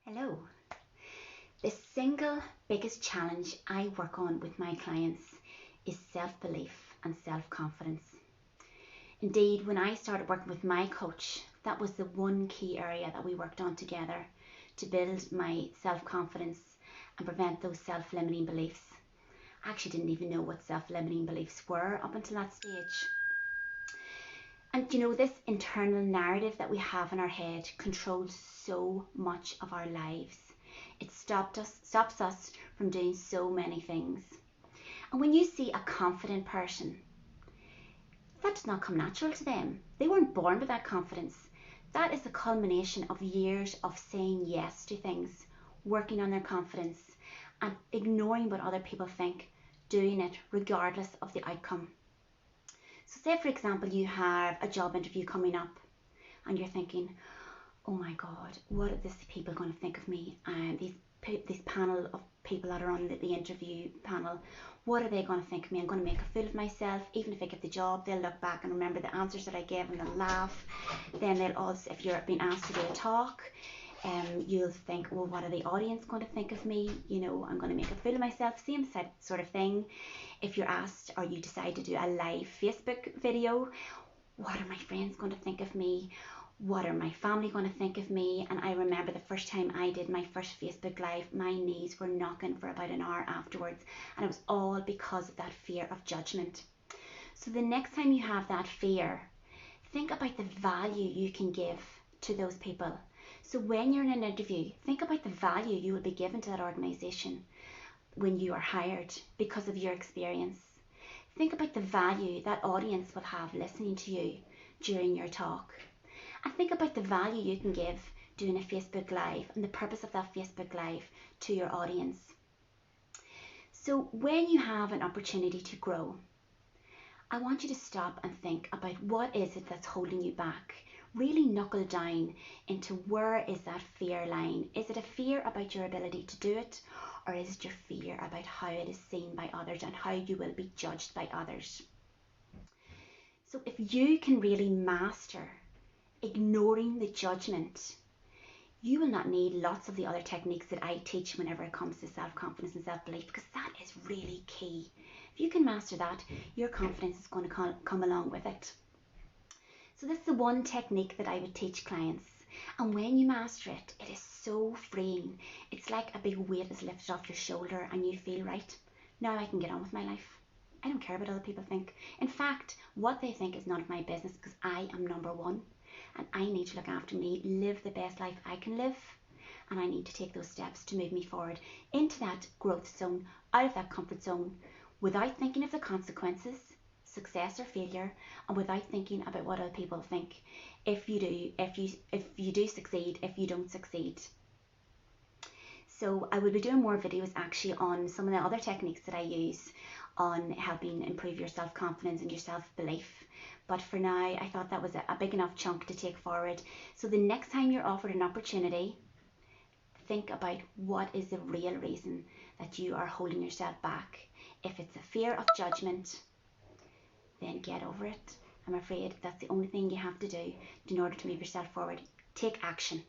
Hello. The single biggest challenge I work on with my clients is self-belief and self-confidence. Indeed, when I started working with my coach, that was the one key area that we worked on together to build my self-confidence and prevent those self-limiting beliefs. I actually didn't even know what self-limiting beliefs were up until that stage. And this internal narrative that we have in our head controls so much of our lives. It stops us from doing so many things. And when you see a confident person, that does not come natural to them. They weren't born with that confidence. That is the culmination of years of saying yes to things, working on their confidence, and ignoring what other people think, doing it regardless of the outcome. So say, for example, you have a job interview coming up and you're thinking, oh my God, what are these people going to think of me? And this panel of people that are on the interview panel, what are they going to think of me? I'm going to make a fool of myself. Even if I get the job, they'll look back and remember the answers that I gave and they'll laugh. Then they'll also, if you're being asked to do a talk, you'll think, well, what are the audience going to think of me? I'm going to make a fool of myself. Same sort of thing. If you're asked or you decide to do a live Facebook video, what are my friends going to think of me? What are my family going to think of me? And I remember the first time I did my first Facebook Live, my knees were knocking for about an hour afterwards. And it was all because of that fear of judgment. So the next time you have that fear, think about the value you can give to those people. So when you're in an interview, think about the value you will be given to that organisation when you are hired because of your experience. Think about the value that audience will have listening to you during your talk. And think about the value you can give doing a Facebook Live and the purpose of that Facebook Live to your audience. So when you have an opportunity to grow, I want you to stop and think about what is it that's holding you back. Really knuckle down into where is that fear lying. Is it a fear about your ability to do it? Or is it your fear about how it is seen by others and how you will be judged by others? So if you can really master ignoring the judgment, you will not need lots of the other techniques that I teach whenever it comes to self-confidence and self-belief, because that is really key. If you can master that, your confidence is going to come along with it. So this is the one technique that I would teach clients. And when you master it, it is so freeing. It's like a big weight is lifted off your shoulder and you feel, right, now I can get on with my life. I don't care what other people think. In fact, what they think is none of my business, because I am number one and I need to look after me, live the best life I can live. And I need to take those steps to move me forward into that growth zone, out of that comfort zone, without thinking of the consequences, success or failure, and without thinking about what other people think. If you do succeed, if you don't succeed. So I will be doing more videos actually on some of the other techniques that I use on helping improve your self-confidence and your self-belief. But for now, I thought that was a big enough chunk to take forward. So the next time you're offered an opportunity, think about what is the real reason that you are holding yourself back. If it's a fear of judgment, then get over it. I'm afraid that's the only thing you have to do in order to move yourself forward. Take action.